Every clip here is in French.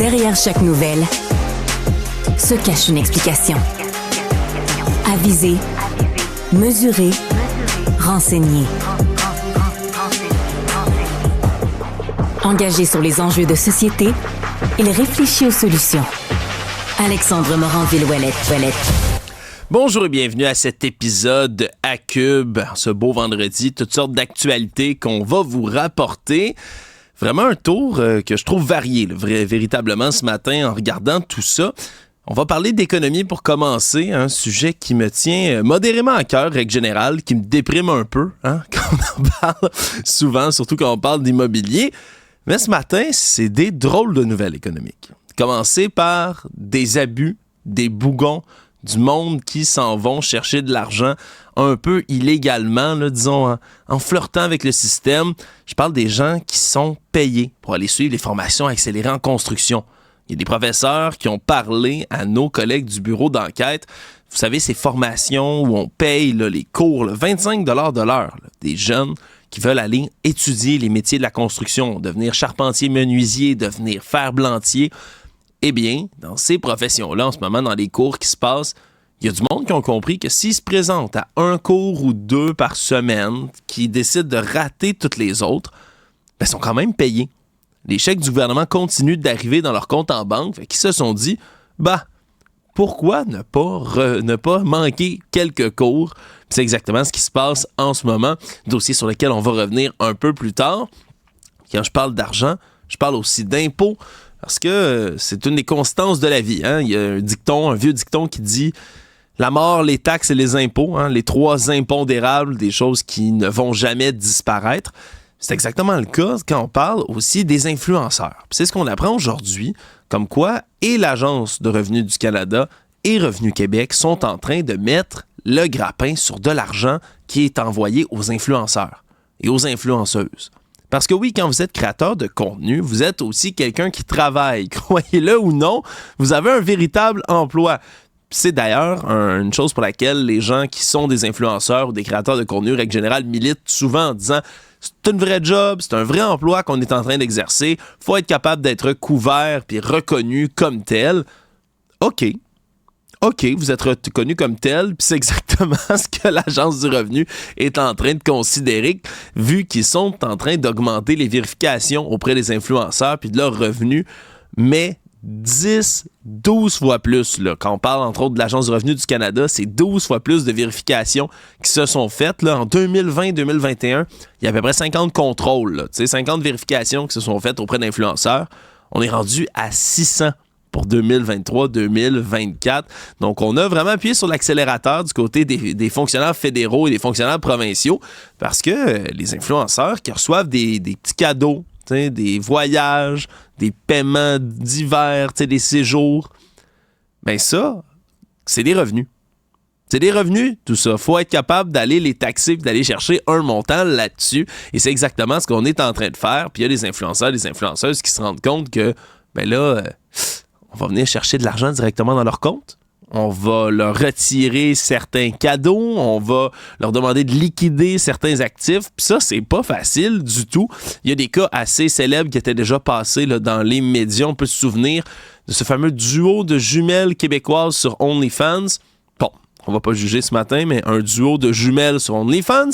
Derrière chaque nouvelle se cache une explication. Aviser, mesurer, renseigner. Engagé sur les enjeux de société, il réfléchit aux solutions. Alexandre Morin-Villouellette. Bonjour et bienvenue à cet épisode à Cube, ce beau vendredi, toutes sortes d'actualités qu'on va vous rapporter. Vraiment un tour que je trouve varié, véritablement, ce matin, en regardant tout ça. On va parler d'économie pour commencer, un sujet qui me tient modérément à cœur, règle générale, qui me déprime un peu, quand on en parle souvent, surtout quand on parle d'immobilier. Mais ce matin, c'est des drôles de nouvelles économiques. Commencer par des abus, des bougons, du monde qui s'en vont chercher de l'argent un peu illégalement, là, disons, en flirtant avec le système. Je parle des gens qui sont payés pour aller suivre les formations accélérées en construction. Il y a des professeurs qui ont parlé à nos collègues du bureau d'enquête. Vous savez, ces formations où on paye là, les cours, là, 25 $ de l'heure, là, des jeunes qui veulent aller étudier les métiers de la construction, devenir charpentier menuisier, devenir ferblantier. Eh bien, dans ces professions-là, en ce moment, dans les cours qui se passent, il y a du monde qui ont compris que s'ils se présentent à un cours ou deux par semaine, qui décident de rater toutes les autres, ben, ils sont quand même payés. Les chèques du gouvernement continuent d'arriver dans leur compte en banque, fait qu'ils se sont dit, pourquoi ne pas manquer quelques cours? Puis c'est exactement ce qui se passe en ce moment, dossier sur lequel on va revenir un peu plus tard. Quand je parle d'argent, je parle aussi d'impôts, parce que c'est une des constances de la vie. Il y a un vieux dicton qui dit « La mort, les taxes et les impôts, les trois impondérables, des choses qui ne vont jamais disparaître ». C'est exactement le cas quand on parle aussi des influenceurs. Puis c'est ce qu'on apprend aujourd'hui, comme quoi et l'Agence de revenus du Canada et Revenu Québec sont en train de mettre le grappin sur de l'argent qui est envoyé aux influenceurs et aux influenceuses. Parce que oui, quand vous êtes créateur de contenu, vous êtes aussi quelqu'un qui travaille. Croyez-le ou non, vous avez un véritable emploi. C'est d'ailleurs une chose pour laquelle les gens qui sont des influenceurs ou des créateurs de contenu, règle générale, militent souvent en disant « C'est une vraie job, c'est un vrai emploi qu'on est en train d'exercer. Il faut être capable d'être couvert puis reconnu comme tel. » OK, vous êtes reconnu comme tel, puis c'est exactement ce que l'Agence du revenu est en train de considérer, vu qu'ils sont en train d'augmenter les vérifications auprès des influenceurs puis de leurs revenus, mais 12 fois plus. Là. Quand on parle, entre autres, de l'Agence du revenu du Canada, c'est 12 fois plus de vérifications qui se sont faites. Là. En 2020-2021, il y a à peu près 50 contrôles, là, 50 vérifications qui se sont faites auprès d'influenceurs. On est rendu à 600 pour 2023-2024. Donc, on a vraiment appuyé sur l'accélérateur du côté des fonctionnaires fédéraux et des fonctionnaires provinciaux parce que les influenceurs qui reçoivent des petits cadeaux, des voyages, des paiements divers, des séjours, bien ça, c'est des revenus. C'est des revenus, tout ça. Il faut être capable d'aller les taxer et d'aller chercher un montant là-dessus. Et c'est exactement ce qu'on est en train de faire. Puis il y a des influenceurs, des influenceuses qui se rendent compte que, on va venir chercher de l'argent directement dans leur compte. On va leur retirer certains cadeaux. On va leur demander de liquider certains actifs. Puis ça, c'est pas facile du tout. Il y a des cas assez célèbres qui étaient déjà passés là, dans les médias. On peut se souvenir de ce fameux duo de jumelles québécoises sur OnlyFans. Bon, on va pas juger ce matin, mais un duo de jumelles sur OnlyFans.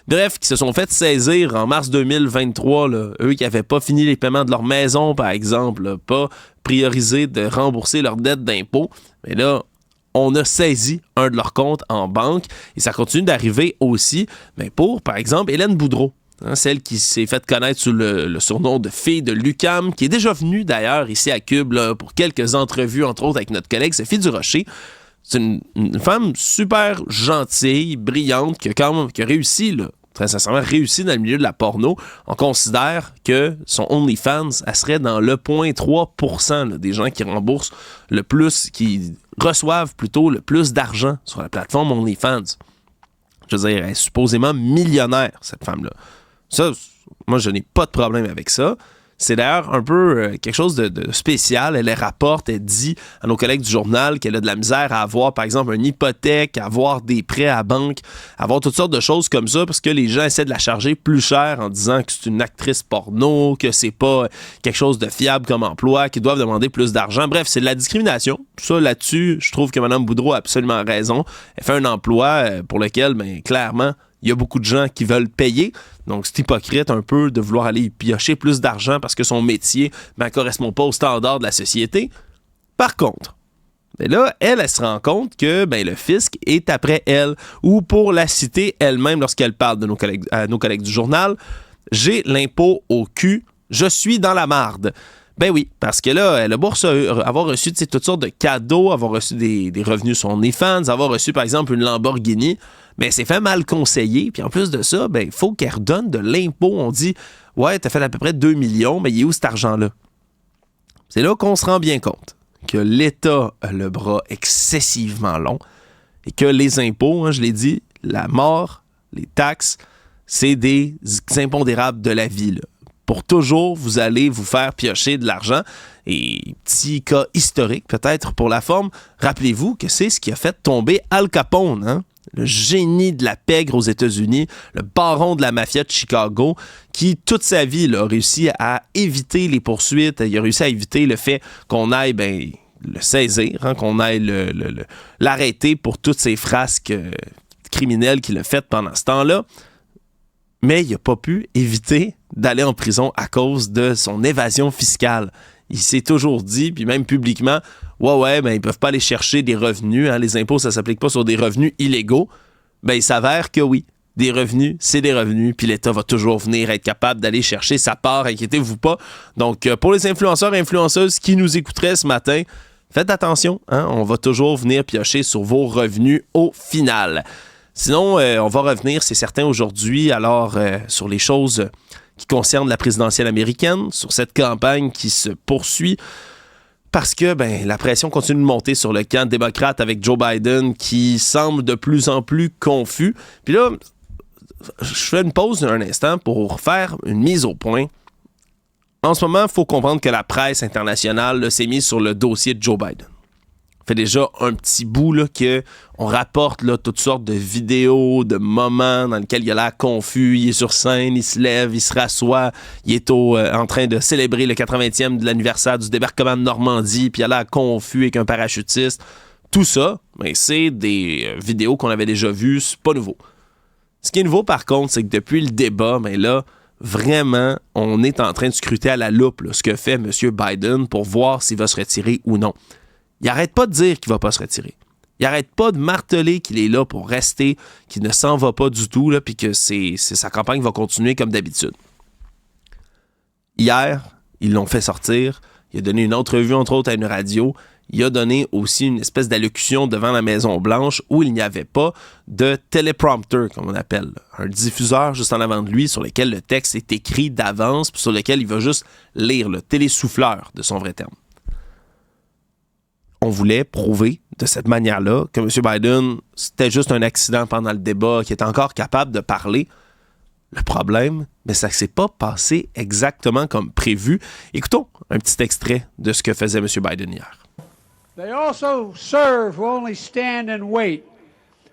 Bref, qui se sont fait saisir en mars 2023, là, eux qui n'avaient pas fini les paiements de leur maison, par exemple, là, pas priorisé de rembourser leurs dettes d'impôts. Mais là, on a saisi un de leurs comptes en banque et ça continue d'arriver aussi pour, par exemple, Hélène Boudreau, celle qui s'est faite connaître sous le surnom de fille de l'UQAM, qui est déjà venue d'ailleurs ici à Cube là, pour quelques entrevues, entre autres avec notre collègue Sophie Durocher. C'est une femme super gentille, brillante, qui a réussi, là, très sincèrement, réussi dans le milieu de la porno. On considère que son OnlyFans, elle serait dans le 0,3% là, des gens qui remboursent le plus, qui reçoivent plutôt le plus d'argent sur la plateforme OnlyFans. Je veux dire, elle est supposément millionnaire, cette femme-là. Ça, moi, je n'ai pas de problème avec ça. C'est d'ailleurs un peu quelque chose de spécial. Elle les rapporte, elle dit à nos collègues du journal qu'elle a de la misère à avoir, par exemple, une hypothèque, à avoir des prêts à banque, à avoir toutes sortes de choses comme ça parce que les gens essaient de la charger plus cher en disant que c'est une actrice porno, que c'est pas quelque chose de fiable comme emploi, qu'ils doivent demander plus d'argent. Bref, c'est de la discrimination. Ça, là-dessus, je trouve que Mme Boudreau a absolument raison. Elle fait un emploi pour lequel, clairement, il y a beaucoup de gens qui veulent payer. Donc, c'est hypocrite un peu de vouloir aller piocher plus d'argent parce que son métier ne correspond pas aux standards de la société. Par contre, là, elle se rend compte que le fisc est après elle. Ou pour la citer elle-même lorsqu'elle parle de nos collègues du journal, « J'ai l'impôt au cul, je suis dans la marde ». Ben oui, parce que là, elle a beau avoir reçu toutes sortes de cadeaux, avoir reçu des revenus sur OnlyFans, avoir reçu, par exemple, une Lamborghini, mais elle s'est fait mal conseiller. Puis en plus de ça, il faut qu'elle redonne de l'impôt. On dit, ouais, t'as fait à peu près 2 millions, mais il est où cet argent-là? C'est là qu'on se rend bien compte que l'État a le bras excessivement long et que les impôts, je l'ai dit, la mort, les taxes, c'est des impondérables de la vie, là. Pour toujours, vous allez vous faire piocher de l'argent. Et petit cas historique, peut-être pour la forme, rappelez-vous que c'est ce qui a fait tomber Al Capone, hein? Le génie de la pègre aux États-Unis, le baron de la mafia de Chicago, qui toute sa vie là, a réussi à éviter les poursuites, il a réussi à éviter le fait qu'on aille le saisir, hein, qu'on aille l'arrêter pour toutes ces frasques criminelles qu'il a faites pendant ce temps-là. Mais il n'a pas pu éviter d'aller en prison à cause de son évasion fiscale. Il s'est toujours dit, puis même publiquement, ils peuvent pas aller chercher des revenus, hein, les impôts, ça s'applique pas sur des revenus illégaux. Il s'avère que oui, des revenus, c'est des revenus, puis l'État va toujours venir être capable d'aller chercher sa part, inquiétez-vous pas. Donc, pour les influenceurs et influenceuses qui nous écouteraient ce matin, faites attention, hein, on va toujours venir piocher sur vos revenus au final. Sinon, on va revenir, c'est certain, aujourd'hui, alors sur les choses qui concernent la présidentielle américaine, sur cette campagne qui se poursuit, parce que la pression continue de monter sur le camp démocrate avec Joe Biden qui semble de plus en plus confus. Puis là, je fais une pause un instant pour faire une mise au point. En ce moment, il faut comprendre que la presse internationale là, s'est mise sur le dossier de Joe Biden. Ça fait déjà un petit bout là, qu'on rapporte là, toutes sortes de vidéos, de moments dans lesquels il a l'air confus, il est sur scène, il se lève, il se rassoit, il est en train de célébrer le 80e de l'anniversaire du débarquement de Normandie, puis il a l'air confus avec un parachutiste. Tout ça, c'est des vidéos qu'on avait déjà vues, c'est pas nouveau. Ce qui est nouveau par contre, c'est que depuis le débat, là, vraiment, on est en train de scruter à la loupe là, ce que fait M. Biden pour voir s'il va se retirer ou non. Il arrête pas de dire qu'il va pas se retirer. Il arrête pas de marteler qu'il est là pour rester, qu'il ne s'en va pas du tout, puis que sa campagne va continuer comme d'habitude. Hier, ils l'ont fait sortir. Il a donné une entrevue, entre autres, à une radio. Il a donné aussi une espèce d'allocution devant la Maison-Blanche où il n'y avait pas de téléprompter, comme on appelle. Un diffuseur juste en avant de lui sur lequel le texte est écrit d'avance puis sur lequel il va juste lire, le télésouffleur de son vrai terme. On voulait prouver de cette manière-là que M. Biden, c'était juste un accident pendant le débat, qu'il était encore capable de parler. Le problème, ça ne s'est pas passé exactement comme prévu. Écoutons un petit extrait de ce que faisait M. Biden hier. They also serve who only stand and wait.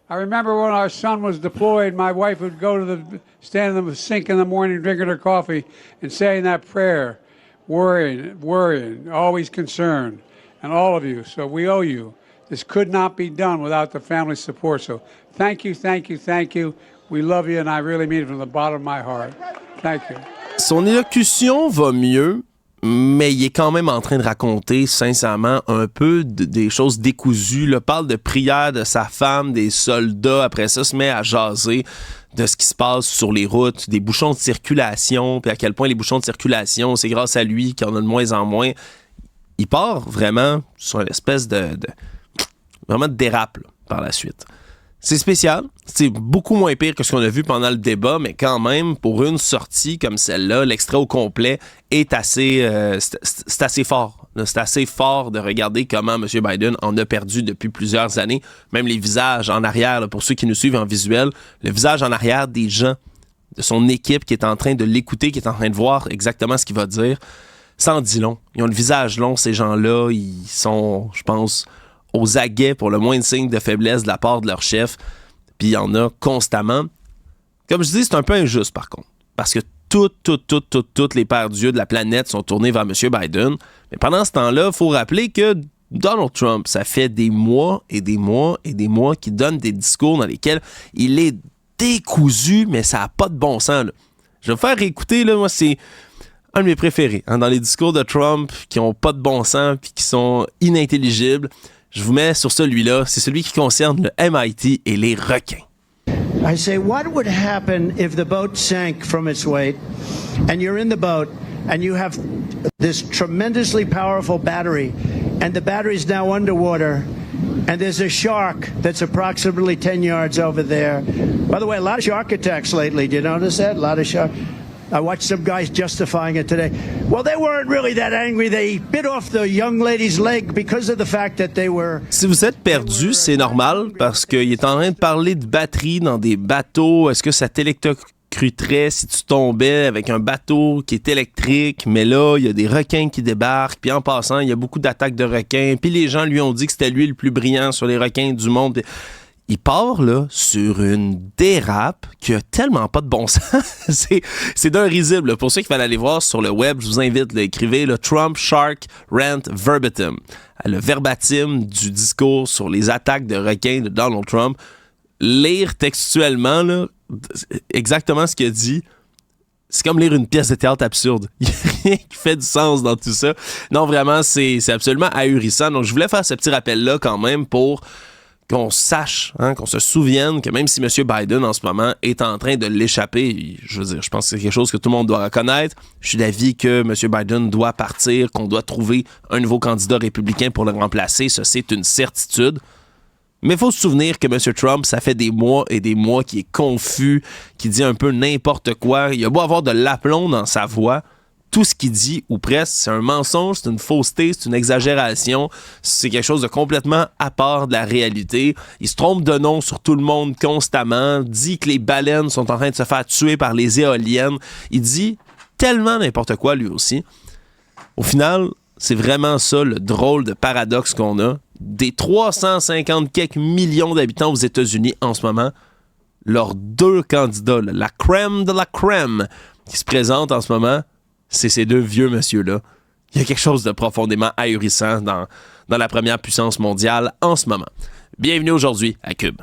I remember when our son was deployed, my wife would go to stand in the sink in the morning, drinking her coffee, and saying that prayer, worrying, always concerned. And all of you, so we owe you. This could not be done without the family support. So thank you, thank you, thank you. We love you, and I really mean it from the bottom of my heart. Thank you. Son élocution va mieux, mais il est quand même en train de raconter, sincèrement, un peu des choses décousues. Il parle de prières de sa femme, des soldats. Après ça, se met à jaser de ce qui se passe sur les routes, des bouchons de circulation, puis à quel point les bouchons de circulation, c'est grâce à lui qu'il y en a de moins en moins. Il part vraiment sur une espèce vraiment de dérape là, par la suite. C'est spécial, c'est beaucoup moins pire que ce qu'on a vu pendant le débat, mais quand même, pour une sortie comme celle-là, l'extrait au complet est assez, c'est assez fort. Là, c'est assez fort de regarder comment M. Biden en a perdu depuis plusieurs années. Même les visages en arrière, là, pour ceux qui nous suivent en visuel, le visage en arrière des gens de son équipe qui est en train de l'écouter, qui est en train de voir exactement ce qu'il va dire, ça en dit long. Ils ont le visage long, ces gens-là. Ils sont, je pense, aux aguets pour le moindre signe de faiblesse de la part de leur chef. Puis il y en a constamment. Comme je dis, c'est un peu injuste, par contre. Parce que toutes les paires d'yeux de la planète sont tournées vers M. Biden. Mais pendant ce temps-là, il faut rappeler que Donald Trump, ça fait des mois et des mois et des mois qu'il donne des discours dans lesquels il est décousu, mais ça n'a pas de bon sens. Là. Je vais vous faire écouter, là, moi, c'est un de mes préférés. Hein, dans les discours de Trump qui n'ont pas de bon sens et qui sont inintelligibles, je vous mets sur celui-là. C'est celui qui concerne le MIT et les requins. I say, what would happen if the boat sank from its weight and you're in the boat and you have this tremendously powerful battery and the battery's now underwater and there's a shark that's approximately 10 yards over there. By the way, a lot of shark attacks lately. Do you notice that? A lot of shark. I watched some guys justifying it today. Well, they weren't really that angry. They bit off the young lady's leg because of the fact that they were... Si vous êtes perdu, c'est normal parce qu'il est en train de parler de batterie dans des bateaux. Est-ce que ça t'électrocuterait si tu tombais avec un bateau qui est électrique? Mais là, il y a des requins qui débarquent. Puis en passant, il y a beaucoup d'attaques de requins. Puis les gens lui ont dit que c'était lui le plus brillant sur les requins du monde. Il part là sur une dérape qui a tellement pas de bon sens. c'est d'un risible. Pour ceux qui veulent aller voir sur le web, je vous invite, écrivez le Trump Shark Rant Verbatim. Le verbatim du discours sur les attaques de requins de Donald Trump. Lire textuellement là, exactement ce qu'il a dit. C'est comme lire une pièce de théâtre absurde. Il n'y a rien qui fait du sens dans tout ça. Non, vraiment, c'est absolument ahurissant. Donc, je voulais faire ce petit rappel-là quand même pour qu'on sache, qu'on se souvienne que même si M. Biden, en ce moment, est en train de l'échapper, je veux dire, je pense que c'est quelque chose que tout le monde doit reconnaître. Je suis d'avis que M. Biden doit partir, qu'on doit trouver un nouveau candidat républicain pour le remplacer. Ça, c'est une certitude. Mais il faut se souvenir que M. Trump, ça fait des mois et des mois qu'il est confus, qu'il dit un peu n'importe quoi. Il a beau avoir de l'aplomb dans sa voix. Tout ce qu'il dit, ou presque, c'est un mensonge, c'est une fausseté, c'est une exagération, c'est quelque chose de complètement à part de la réalité. Il se trompe de nom sur tout le monde constamment, dit que les baleines sont en train de se faire tuer par les éoliennes. Il dit tellement n'importe quoi, lui aussi. Au final, c'est vraiment ça le drôle de paradoxe qu'on a. Des 350 quelques millions d'habitants aux États-Unis en ce moment, leurs deux candidats, là, la crème de la crème, qui se présentent en ce moment, c'est ces deux vieux messieurs-là. Il y a quelque chose de profondément ahurissant dans la première puissance mondiale en ce moment. Bienvenue aujourd'hui à Cube.